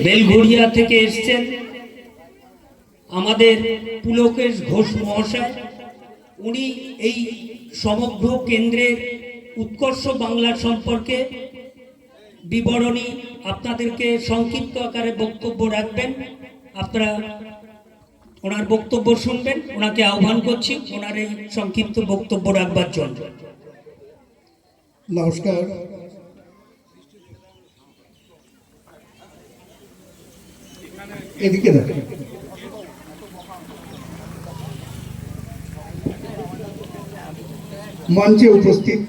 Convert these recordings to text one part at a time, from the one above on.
বেলঘড়িয়া থেকে এসছেন আমাদের পুলকেশ ঘোষ মহাশয়। উনি এই সমগ্র কেন্দ্রের উৎকর্ষ বাংলা সম্পর্কে বিবরণী আপনাদেরকে সংক্ষিপ্ত আকারে বক্তব্য রাখবেন। আপনারা ওনার বক্তব্য শুনবেন। ওনাকে আহ্বান করছি ওনার এই সংক্ষিপ্ত বক্তব্য রাখবার জন্য। নমস্কার। এদিকে দেখেন, মঞ্চে উপস্থিত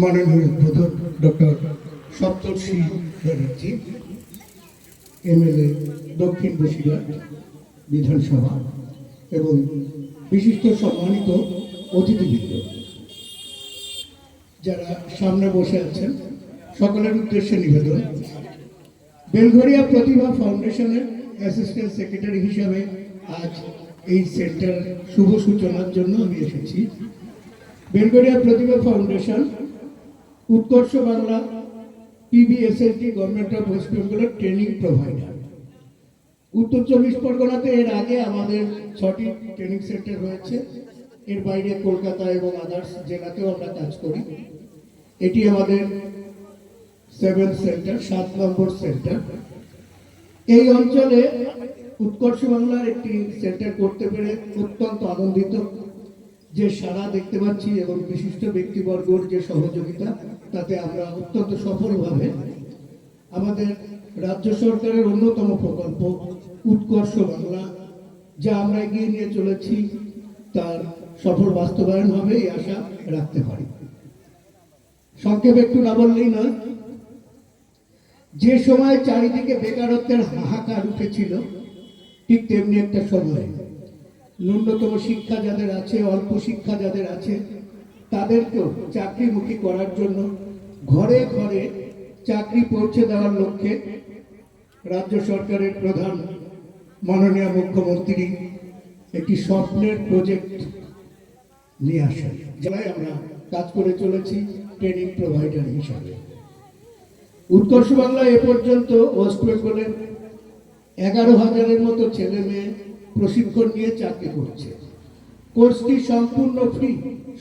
মাননীয় উদ্বোধক ডক্টর সপ্তর্ষি ব্যানার্জি, এমএলএ দক্ষিণ বসিরহাট বিধানসভা এবং বিশিষ্ট সম্মানিত অতিথিবৃন্দ যারা সামনে বসে আছেন, সকলের উদ্দেশ্যে নিবেদন। বেলঘড়িয়া প্রতিভা ফাউন্ডেশনের অ্যাসিস্ট্যান্ট সেক্রেটারি হিসাবে আজ এই সেন্টার শুভ সূচনার জন্য আমি এসেছি। বেলঘড়িয়া প্রতিভা ফাউন্ডেশন উৎকর্ষ বাংলা পিবিএসএলটি গভর্নমেন্ট অফ ওয়েস্ট বেঙ্গলের ট্রেনিং প্রোভাইডার। উত্তর 24 পরগনাতে এর আগে আমাদের 6টি ট্রেনিং সেন্টার হয়েছে। এর বাইরে কলকাতা এবং আদার্স জেলাতেও আমরা কাজ করি। এটি আমাদের 7 সেন্টার, 7 নম্বর সেন্টার। এই অঞ্চলে উৎকর্ষ বাংলার একটি সেন্টার করতে পেরে অত্যন্ত আনন্দিত। যে সারা দেখতে পাচ্ছি এবং বিশিষ্ট ব্যক্তিবর্গের যে সহযোগিতা, তাতে আমরা অত্যন্ত সফলভাবে আমাদের রাজ্য সরকারের অন্যতম প্রকল্প উৎকর্ষ বাংলা যা আমরা এগিয়ে নিয়ে চলেছি, তার সফল বাস্তবায়ন হবে এই আশা রাখতে পারি। সংক্ষেপে একটু না বললেই নয়, যে সময় চারিদিকে বেকারত্বের হাহাকার উঠেছিল, ঠিক তেমনি একটা সময় ন্যূনতম শিক্ষা যাদের আছে, অল্প শিক্ষা যাদের আছে, তাদেরকেও চাকরিমুখী করার জন্য ঘরে ঘরে চাকরি পৌঁছে দেওয়ার লক্ষ্যে রাজ্য সরকারের প্রধান মাননীয় মুখ্যমন্ত্রী একটি স্বপ্নের প্রজেক্ট নিয়ে আসেন, যাই আমরা কাজ করে চলেছি ট্রেনিং প্রোভাইডার হিসাবে। উৎকর্ষ বাংলা এ পর্যন্ত ওয়েস্ট বেঙ্গলের 11,000-এর মতো ছেলে মেয়ে প্রশিক্ষণ নিয়ে চাকরি করছে। কোর্সটি সম্পূর্ণ ফ্রি,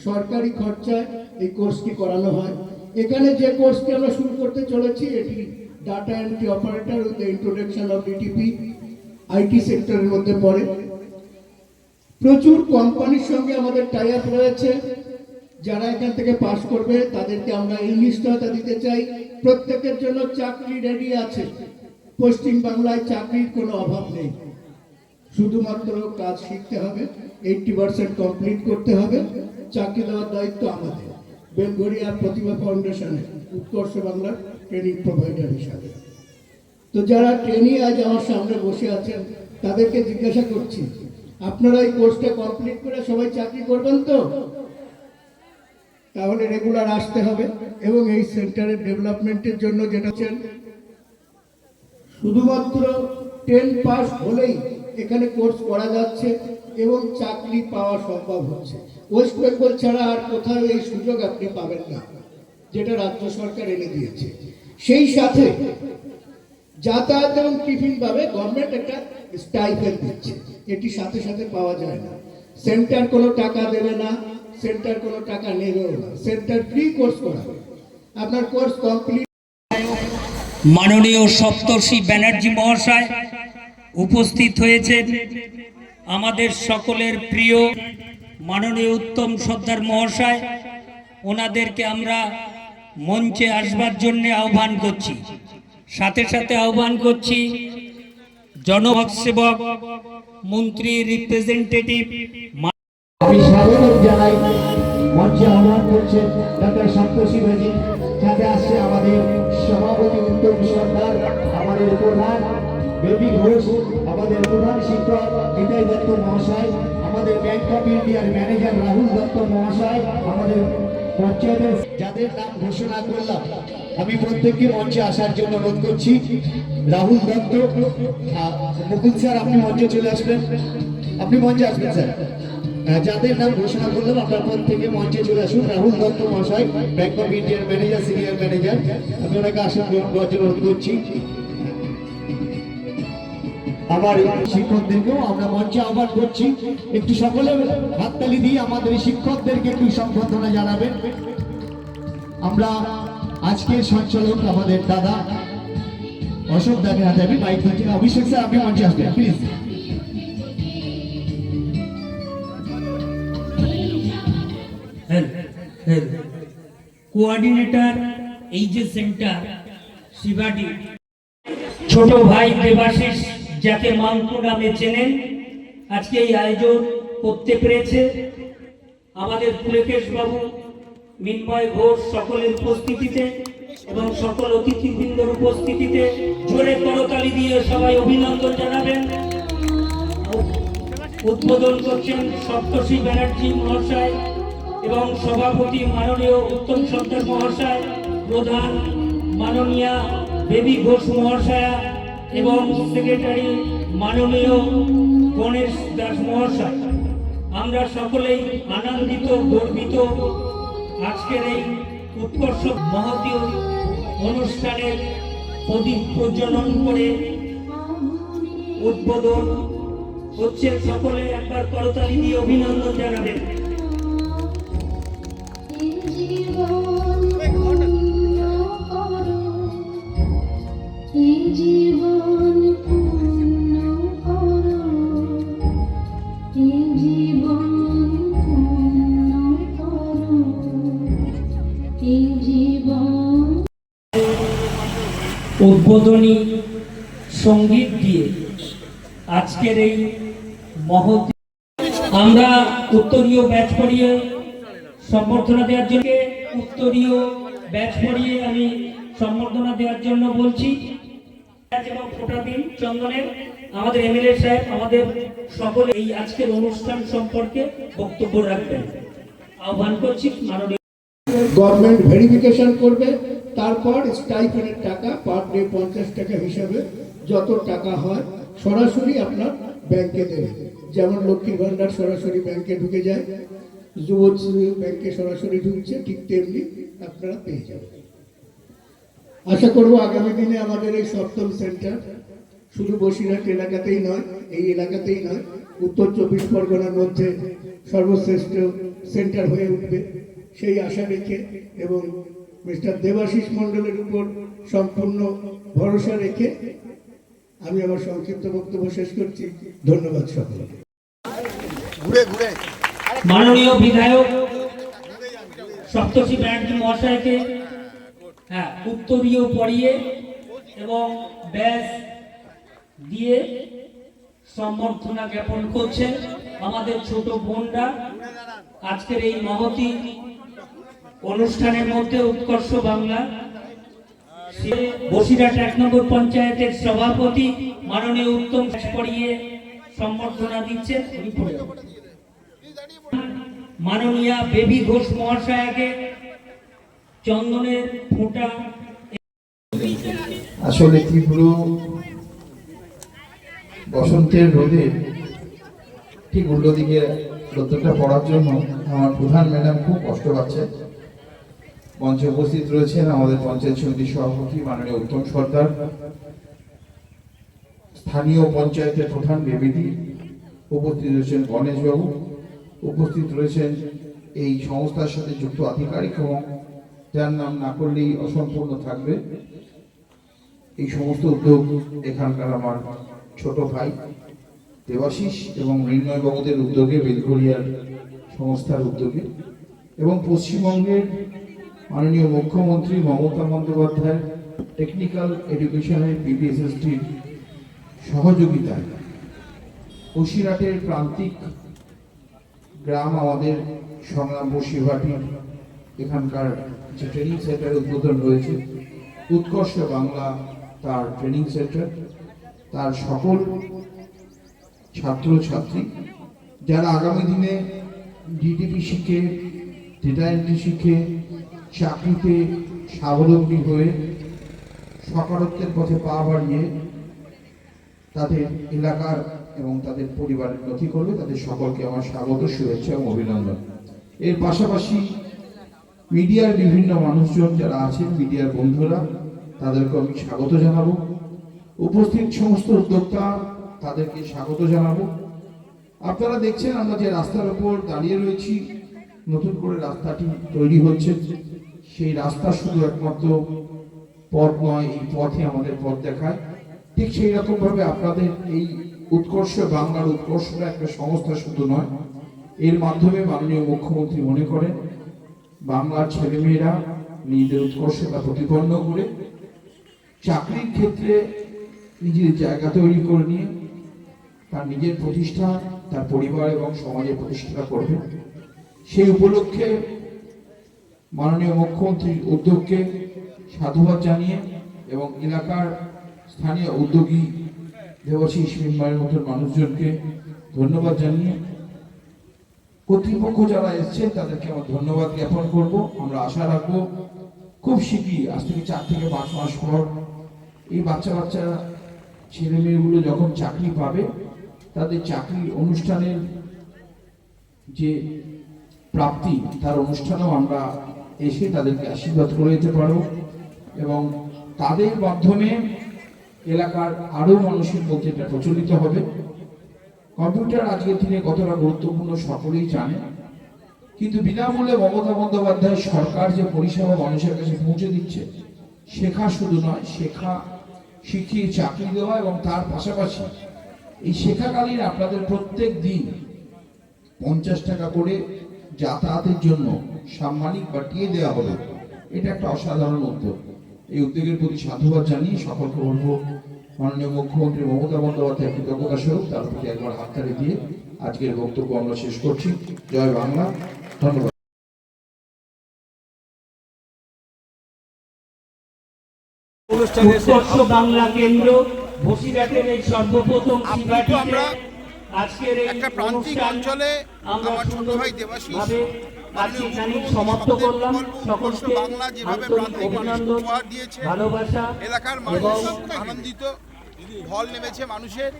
সরকারি খরচায় এই কোর্সটি করানো হয়। এখানে যে কোর্সটি আমরা শুরু করতে চলেছি, এটি data entry operator with the introduction of DTP, IT সেক্টরের মধ্যে পড়ে। প্রচুর কোম্পানির সঙ্গে আমাদের টাই আপ রয়েছে। যারা এখান থেকে পাস করবে তাদেরকে আমরা এই নিশ্চয়তা দিতে চাই, প্রত্যেকের জন্য চাকরি রেডি আছে। পশ্চিম বাংলায় চাকরির কোনো অভাব নেই, শুধুমাত্র কাজ শিখতে হবে, 80% কমপ্লিট করতে হবে। চাকরি দেওয়ার দায়িত্ব আমাদের বেলঘড়িয়া প্রতিভা ফাউন্ডেশনের উৎকর্ষ বাংলার ট্রেনিং প্রোভাইডার হিসাবে। তো যারা ট্রেনি আজ আমার সামনে বসে আছেন, তাদেরকে জিজ্ঞাসা করছি, আপনারা এই কোর্সটা কমপ্লিট করে সবাই চাকরি করবেন তো? তাহলে রেগুলার আসতে হবে এবং এই সেন্টারের ডেভেলপমেন্টের জন্য যেটা চান, শুধুমাত্র 10 পাস হলেই এখানে কোর্স করা যাচ্ছে এবং চাকরি পাওয়া সম্ভব হচ্ছে। ওয়েস্ট বেঙ্গল ছাড়া আর কোথাও এই সুযোগ আপনি পাবেন না, যেটা রাজ্য সরকার এনে দিয়েছে। সেই সাথে যাতায়াত এবং টিফিন পাবে, গভর্নমেন্ট একটা স্টাইপেন্ড দিচ্ছে, এটি সাথে সাথে পাওয়া যায় না। সেন্টার কোনো টাকা দেবে না, সেন্টার কোনো টাকা নেবেও না, সেন্টার ফ্রি কোর্স করাবে। আপনার কোর্স কমপ্লিট। মাননীয় সপ্তর্ষি ব্যানার্জি মহাশয় উপস্থিত হয়েছেন। আমাদের সকলের প্রিয় মাননীয় উত্তম সর্দার মহাশয়, ওনাদেরকে আমরা মঞ্চে আসবার জন্য আহ্বান করছি। সাথে সাথে আহ্বান করছি জনসেবক সেবক মন্ত্রী রিপ্রেজেন্টেটিভ। আমি স্বাগত জানাই, মঞ্চে আহ্বান করছেন ডক্টর সপ্তর্ষি ব্যানার্জি। সাথে আসছে আমাদের সভাপতি উত্তম সর্দার, আমাদের প্রধান বেবি ঘোষ, আমাদের প্রধান শিক্ষক নিতাই দত্ত মহাশয়, আমাদের ব্যাংক অফ ইন্ডিয়ার ম্যানেজার রাহুল দত্ত মহাশয়, আমাদের পঞ্চায়েতের যাদের নাম ঘোষণা করলাম, আমি প্রত্যেককে মঞ্চে আসার জন্য অনুরোধ করছি। রাহুল দত্ত, মুকুল স্যার আপনি মঞ্চে চলে আসবেন, আপনি মঞ্চে আসবেন স্যার। যাদের নাম ঘোষণা করলাম আপনার পর থেকে মঞ্চে চলে আসুন। রাহুল দত্ত মহাশয়, ব্যাংক অফ ইন্ডিয়ার ম্যানেজার, সিনিয়র ম্যানেজার, আমি ওনাকে আসন গ্রহণ করার জন্য অনুরোধ করছি। আমার শিক্ষকদেরকেও আমরা মঞ্চে আহ্বান করছি, একটু সকলে হাততালি দিয়ে আমাদের এই শিক্ষকদেরকে একটু সম্বর্ধনা জানাবেন। আমরা আজকের সঞ্চালক আমাদের দাদা অশোক দাকে হাতে আমি মাইক দিচ্ছি। অভিষেক স্যার, আপনি মঞ্চে আসবেন প্লিজ। কোঅর্ডিনেটর এই যে সেন্টার শিবাডি, ছোট ভাই দেবাশিস যাকে মাংকু নামে চেনেন, আজকে এই আয়োজন করতে পেরেছে। আমাদের পুলকেশ বাবু, মিন্ময় ঘোষ সকলের উপস্থিতিতে এবং সকল অতিথিবৃন্দর উপস্থিতিতে জোরে করতালি দিয়ে সবাই অভিনন্দন জানাবেন। উদ্বোধন করছেন সপ্তর্ষি ব্যানার্জি মহাশয় এবং সভাপতি মাননীয় উত্তম সর্দার মহাশয়, প্রধান মাননীয়া বেবি ঘোষ মহাশয়া এবং সেক্রেটারি মাননীয় গণেশ দাস মহাশয়। আমরা সকলেই আনন্দিত, গর্বিত আজকের এই উৎকর্ষ মহতী অনুষ্ঠানের প্রদীপ প্রজ্বলন করে উদ্বোধন হচ্ছে। সকলে একবার করতালি দিয়ে অভিনন্দন জানাবেন। উদ্বোধনী সঙ্গীত দিয়ে আজকের এই মহৎ আমরা উত্তরীয় ব্যাচ পড়িয়ে সম্বর্ধনা দেওয়ার জন্য উত্তরীয় ব্যাচ পড়িয়ে আমি সম্বর্ধনা দেওয়ার জন্য বলছি এবং ফোটা দিন চন্দনের আমাদের এমএলএ সাহেব আমাদের সকলে এই আজকের অনুষ্ঠান সম্পর্কে বক্তব্য রাখবেন। আহ্বান করছি মাননীয় গভর্নমেন্ট ভেরিফিকেশন করবে, তারপর স্টাইপেন্ডের টাকা পার ডে 50 টাকা হিসাবে যত টাকা হয় সরাসরি আপনার ব্যাংকে দেবে। যেমন লক্ষ্মীর ভান্ডার সরাসরি ব্যাংকে ঢুকে যায়, যুবশ্রী ব্যাংকে সরাসরি ঢুকছে, ঠিক তেমনি আপনারা পেয়ে যাবেন। আশা করব আগামী দিনে আমাদের এই সপ্তম সেন্টার শুধু বসিরহাট এলাকাতেই নয়, এই এলাকাতেই নয়, উত্তর 24 পরগনার মধ্যে সর্বশ্রেষ্ঠ সেন্টার হয়ে উঠবে সেই আশা রেখে এবং মিস্টার দেবাশিস মণ্ডলের উপর সম্পূর্ণ ভরসা রেখে আমি আমার সংক্ষিপ্ত বক্তব্য শেষ করছি। ধন্যবাদ সকলকে। মাননীয় বিধায়ক সপ্তর্ষি ব্যানার্জি মহাশয়কে উত্তরীয় পড়িয়ে এবং ব্যাস দিয়ে সম্বর্ধনা জ্ঞাপন করছেন আমাদের ছোট বোনরা। আজকের এই মহতী অনুষ্ঠানের মধ্যে উৎকর্ষ বাংলা বসিরহাট 1 নম্বর পঞ্চায়েতের সভাপতি মাননীয় উত্তম পড়িয়ে সম্বর্ধনা দিচ্ছেন মাননীয়া বেবি ঘোষ মহাশয়াকে চন্দনের ফোঁটা। আসলে তীব্র বসন্তের রোদে ঠিক উল্টো দিকে রোদ্রটা পড়ার জন্য আমার প্রধান ম্যাডাম খুব কষ্ট পাচ্ছে। মঞ্চে উপস্থিত রয়েছেন আমাদের পঞ্চায়েত সমিতির সভাপতি মাননীয় উত্তম সর্দার, স্থানীয় পঞ্চায়েতের প্রধান বেবিদি, উপস্থিত রয়েছেন গণেশবাবু, উপস্থিত রয়েছেন এই সংস্থার সাথে যুক্ত আধিকারিক এবং যার নাম না করলেই অসম্পূর্ণ থাকবে। এই সমস্ত উদ্যোগ এখানকার আমার ছোট ভাই দেবাশিস এবং মৃন্ময় বাবুদের উদ্যোগে, বেলঘরিয়ার সংস্থার উদ্যোগে এবং পশ্চিমবঙ্গের মাননীয় মুখ্যমন্ত্রী মমতা বন্দ্যোপাধ্যায়ের টেকনিক্যাল এডুকেশনের বিপিএসএসটির সহযোগিতায় বসিরহাটের প্রান্তিক গ্রাম আমাদের সংগ্রাম বসিরহাটি এখানকার যে ট্রেনিং সেন্টার উদ্বোধন রয়েছে উৎকর্ষ বাংলা তার ট্রেনিং সেন্টার, তার সকল ছাত্রছাত্রী যারা আগামী দিনে ডিটিপি শিখে, ডেটা এন্ট্রি শিখে চাকরিতে স্বাবলম্বী হয়ে সকারত্বের পথে পা বাড়িয়ে তাদের এলাকার এবং তাদের পরিবারের নথি করবে, তাদের সকলকে আমার স্বাগত, শুভেচ্ছা এবং অভিনন্দন। এর পাশাপাশি মিডিয়ার বিভিন্ন মানুষজন যারা আছেন, মিডিয়ার বন্ধুরা, তাদেরকে আমি স্বাগত জানাবো। উপস্থিত সমস্ত উদ্যোক্তা, তাদেরকে স্বাগত জানাবো। আপনারা দেখছেন আমরা যে রাস্তার উপর দাঁড়িয়ে রয়েছি, নতুন করে রাস্তাটি তৈরি হচ্ছে। সেই রাস্তা শুধু একমাত্র পথ নয়, এই পথে আমাদের পথ দেখায়। ঠিক সেই রকম ভাবে আপনাদের এই উৎকর্ষ বাংলার উৎকর্ষটা একটা সংস্থা শুধু নয়, এর মাধ্যমে মাননীয় মুখ্যমন্ত্রী মনে করেন বাংলার ছেলেমেয়েরা নিজেদের উৎকর্ষতা প্রতিপন্ন করে চাকরির ক্ষেত্রে নিজের জায়গা তৈরি করে নিয়ে তার নিজের প্রতিষ্ঠা, তার পরিবার এবং সমাজের প্রতিষ্ঠা করবে। সেই উপলক্ষে মাননীয় মুখ্যমন্ত্রীর উদ্যোগকে সাধুবাদ জানিয়ে এবং এলাকার স্থানীয় উদ্যোগী দেবাশিস মেম্বারের মতন মানুষজনকে ধন্যবাদ জানিয়ে কর্তৃপক্ষ যারা এসছেন তাদেরকে আমার ধন্যবাদ জ্ঞাপন করব। আমরা আশা রাখবো খুব শীঘ্রই, আজ থেকে 4 থেকে 5 মাস পর এই বাচ্চা ছেলে মেয়েগুলো যখন চাকরি পাবে, তাদের চাকরির অনুষ্ঠানের যে প্রাপ্তি তার অনুষ্ঠানেও আমরা এসে তাদেরকে আশীর্বাদ করে দিতে পারবো এবং তাদের মাধ্যমে এলাকার আরো মানুষের মধ্যে এটা প্রচলিত হবে। কম্পিউটার আজকের দিনে কতটা গুরুত্বপূর্ণ সকলেই জানে, কিন্তু বিনামূল্যে মমতা বন্দ্যোপাধ্যায় সরকার যে পরিষেবা মানুষের কাছে পৌঁছে দিচ্ছে, শেখা শুধু নয়, শিখিয়ে চাকরি দেওয়া এবং তার পাশাপাশি এই শেখাকালীন আপনাদের প্রত্যেক দিন 50 টাকা করে যাতায়াতের জন্য সাম্মানিক বাটিয়ে দেওয়া হবে। এটা একটা অসাধারণ উদ্যোগ। এই উদ্যোগের প্রতি সাধুবাদ জানিয়ে সকলকে বলবো মাননীয় মুখ্যমন্ত্রী মমতা বন্দ্যোপাধ্যায়ের কৃতজ্ঞতা স্বরূপ তার প্রতি একবার হাততালি দিয়ে আজকের বক্তব্য আমরা শেষ করছি। জয় বাংলা। ধন্যবাদ। উৎকর্ষ বাংলা কেন্দ্র বসিরহাটের এই সর্বপ্রথম শিবাটিতে আজকের এই একটা প্রান্তিক অঞ্চলে আমরা আমার ছোট ভাই দেবাশিস আজকে এখানে সমাপ্ত করলাম। সকলকে বাংলা যেভাবে আন্তরিক প্রান্তিক অভিনন্দন, উপহার দিয়েছে, ভালোবাসা এলাকার এবং মানুষ আনন্দিত, ঢল নেমেছে মানুষের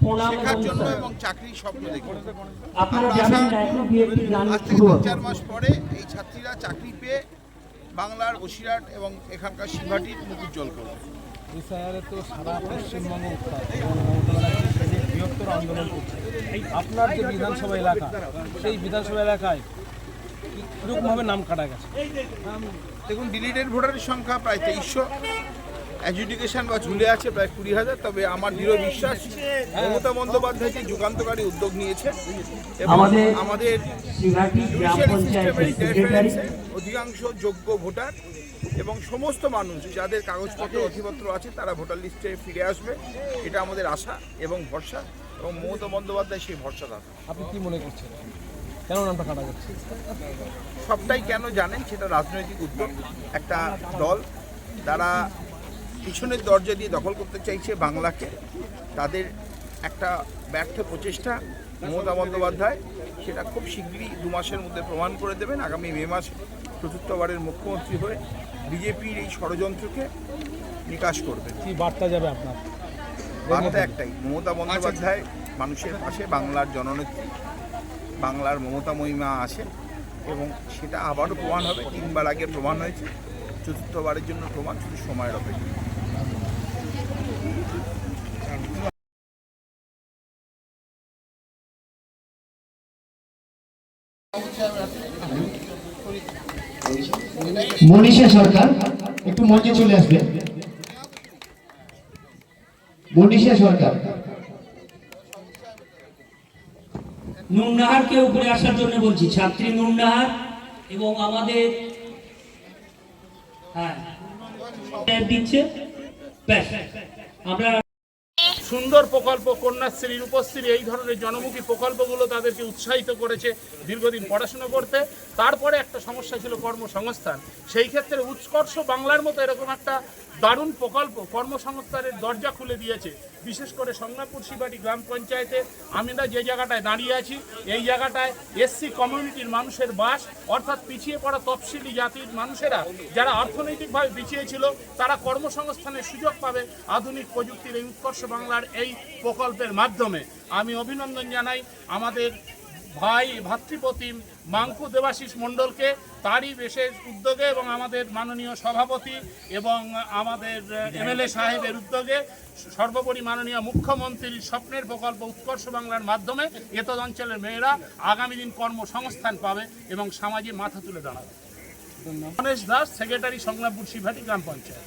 প্রণাম শেখার এবং জন্য শ্রদ্ধা। এবং চাকরির স্বপ্ন দেখে। আপনারা জানেন না, এখন বিএনপি গান আজ থেকে শুরু হবে। 3-4 মাস পরে এই ছাত্রীরা চাকরি পেয়ে বাংলার বসিরহাট এবং এখানকার শিবাটির মুখ উজ্জ্বল করবে। এসআইআরে তো সারা পশ্চিমবঙ্গ উত্তাপ এবং মমতা ব্যানার্জি সেটি বৃহত্তর আন্দোলন করছে। আপনার যে বিধানসভা এলাকা, সেই বিধানসভা এলাকায় কীরকমভাবে নাম কাটা গেছে? দেখুন, ডিলিটেড ভোটারের সংখ্যা প্রায় 2300, অ্যাডজুডিকেশন বা ঝুলে আছে প্রায় 20,000। তবে আমার দৃঢ় বিশ্বাস মমতা বন্দ্যোপাধ্যায় যে যুগান্তকারী উদ্যোগ নিয়েছে এবং আমাদের শিবাটি গ্রাম পঞ্চায়েতের সেক্রেটারি অধিকাংশ যোগ্য ভোটার এবং সমস্ত মানুষ যাদের কাগজপত্র নথিপত্র আছে তারা ভোটার লিস্টে ফিরে আসবে, এটা আমাদের আশা এবং ভরসা, এবং মমতা বন্দ্যোপাধ্যায় সেই ভরসা দান। আপনি কি মনে করছেন কেন নামটা কাটা যাচ্ছে? সবটাই কেন জানেন, সেটা রাজনৈতিক উদ্যোগ। একটা দল তারা পিছনের দরজা দিয়ে দখল করতে চাইছে বাংলাকে, তাদের একটা ব্যর্থ প্রচেষ্টা মমতা বন্দ্যোপাধ্যায় সেটা খুব শীঘ্রই 2 মাসের মধ্যে প্রমাণ করে দেবেন। আগামী মে মাসে চতুর্থবারের মুখ্যমন্ত্রী হয়ে বিজেপির এই ষড়যন্ত্রকে নিকাশ করবেন। কি বার্তা যাবে আপনার? বার্তা একটাই, মমতা বন্দ্যোপাধ্যায় মানুষের পাশে, বাংলার জননেত্রী, বাংলার মমতা মহিমা আছে এবং সেটা আবারও প্রমাণ হবে। 3 বার আগে প্রমাণ হয়েছে, চতুর্থবারের জন্য প্রমাণ, শুধু সময়ের অপেক্ষা। মনীষা সরকার একটু মঞ্চে চলে আসবে। মনীষা সরকার। নুননাহারকে উপরে আসার জন্য বলছি, ছাত্রী নুননাহার এবং আমাদের দিচ্ছে। ব্যাস, আমরা সুন্দর প্রকল্প, কন্যাশ্রী, রূপশ্রী, এই ধরনের জনমুখী প্রকল্পগুলো তাদেরকে উৎসাহিত করেছে দীর্ঘদিন পড়াশোনা করতে। তারপরে একটা সমস্যা ছিল কর্মসংস্থান, সেই ক্ষেত্রে উৎকর্ষ বাংলার মতো এরকম একটা দারুণ প্রকল্প কর্মসংস্থানের দরজা খুলে দিয়েছে। বিশেষ করে সংগ্রামপুর শিবাটি গ্রাম পঞ্চায়েতে আমরা যে জায়গাটায় দাঁড়িয়ে আছি, এই জায়গাটায় এসসি কমিউনিটির মানুষের বাস, অর্থাৎ পিছিয়ে পড়া তফসিলি জাতির মানুষেরা যারা অর্থনৈতিকভাবে পিছিয়ে ছিল, তারা কর্মসংস্থানের সুযোগ পাবে আধুনিক প্রযুক্তির এই উৎকর্ষ বাংলার এই প্রকল্পের মাধ্যমে। আমি অভিনন্দন জানাই আমাদের ভাই ভাতৃপ্রতিম মাঙ্কু দেবাশিস মণ্ডলকে তারই বিশেষ উদ্যোগে এবং আমাদের মাননীয় সভাপতি এবং আমাদের এমএলএ সাহেবের উদ্যোগে সর্বোপরি মাননীয় মুখ্যমন্ত্রীর স্বপ্নের প্রকল্প উৎকর্ষ বাংলার মাধ্যমে এতদ অঞ্চলের মেয়েরা আগামী দিন কর্মসংস্থান পাবে এবং সমাজে মাথা তুলে দাঁড়াবে। গণেশ দাস, সেক্রেটারি, সংগ্রামপুর শিবহাটি গ্রাম পঞ্চায়েত।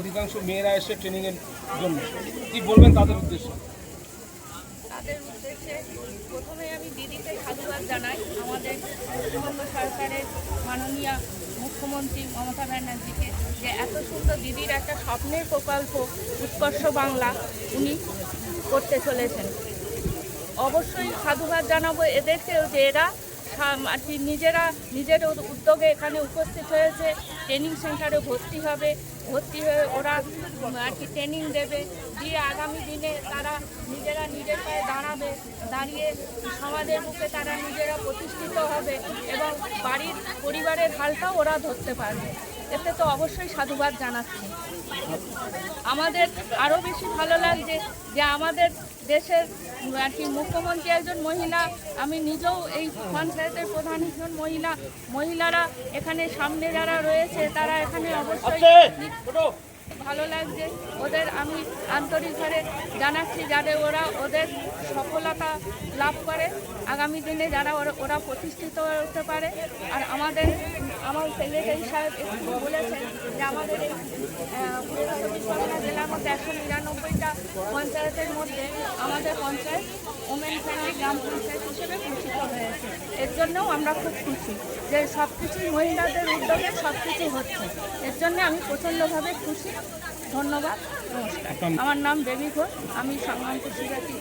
অধিকাংশ মেয়েরা এসে ট্রেনিং এর জন্য কি বলবেন তাদের উদ্দেশ্যে? তাদের উদ্দেশ্যে প্রথমে আমি দিদিকে সাধুবাদ জানাই, আমাদের পশ্চিমবঙ্গ সরকারের মাননীয় মুখ্যমন্ত্রী মমতা ব্যানার্জিকে, যে এত সুন্দর দিদির একটা স্বপ্নের প্রকল্প উৎকর্ষ বাংলা উনি করতে চলেছেন। অবশ্যই সাধুবাদ জানাবো এদেরকেও, যে এরা আর কি নিজের উদ্যোগে এখানে উপস্থিত হয়েছে, ট্রেনিং সেন্টারে ভর্তি হবে, ভর্তি হয়ে ওরা আর কি ট্রেনিং দেবে, দিয়ে আগামী দিনে তারা নিজেরা নিজের পায়ে দাঁড়াবে, দাঁড়িয়ে সমাজের বুকে তারা নিজেরা প্রতিষ্ঠিত হবে এবং বাড়ির পরিবারের হালটাও ওরা ধরতে পারবে। এতে তো অবশ্যই সাধুবাদ জানাচ্ছি। আমাদের আরও বেশি ভালো লাগছে যে আমাদের দেশের আর কি মুখ্যমন্ত্রী একজন মহিলা, আমি নিজেও এই পঞ্চায়েতের প্রধান একজন মহিলারা এখানে সামনে যারা রয়েছে তারা এখানে অবশ্যই ভালো লাগছে। ওদের আমি আন্তরিকভাবে জানাচ্ছি যাতে ওরা ওদের সফলতা লাভ করে, আগামী দিনে যারা ওরা প্রতিষ্ঠিত হতে পারে। আর আমার সেক্রেটারি সাহেব একটু বলেছেন যে আমাদের এই ২৪ জেলার মধ্যে ১৯৯টা পঞ্চায়েতের মধ্যে আমাদের পঞ্চায়েত ওমেন ফ্রেন্ডলি গ্রাম পঞ্চায়েত হিসেবে ঘোষিত হয়েছে। এর জন্যও আমরা খুব খুশি যে সব কিছুই মহিলাদের উদ্যোগে সব কিছু হচ্ছে। এর জন্য আমি প্রচণ্ডভাবে খুশি। ধন্যবাদ, নমস্কার। আমার নাম বেবি ঘোষ, আমি সংগ্রামপুর শিবহাটি।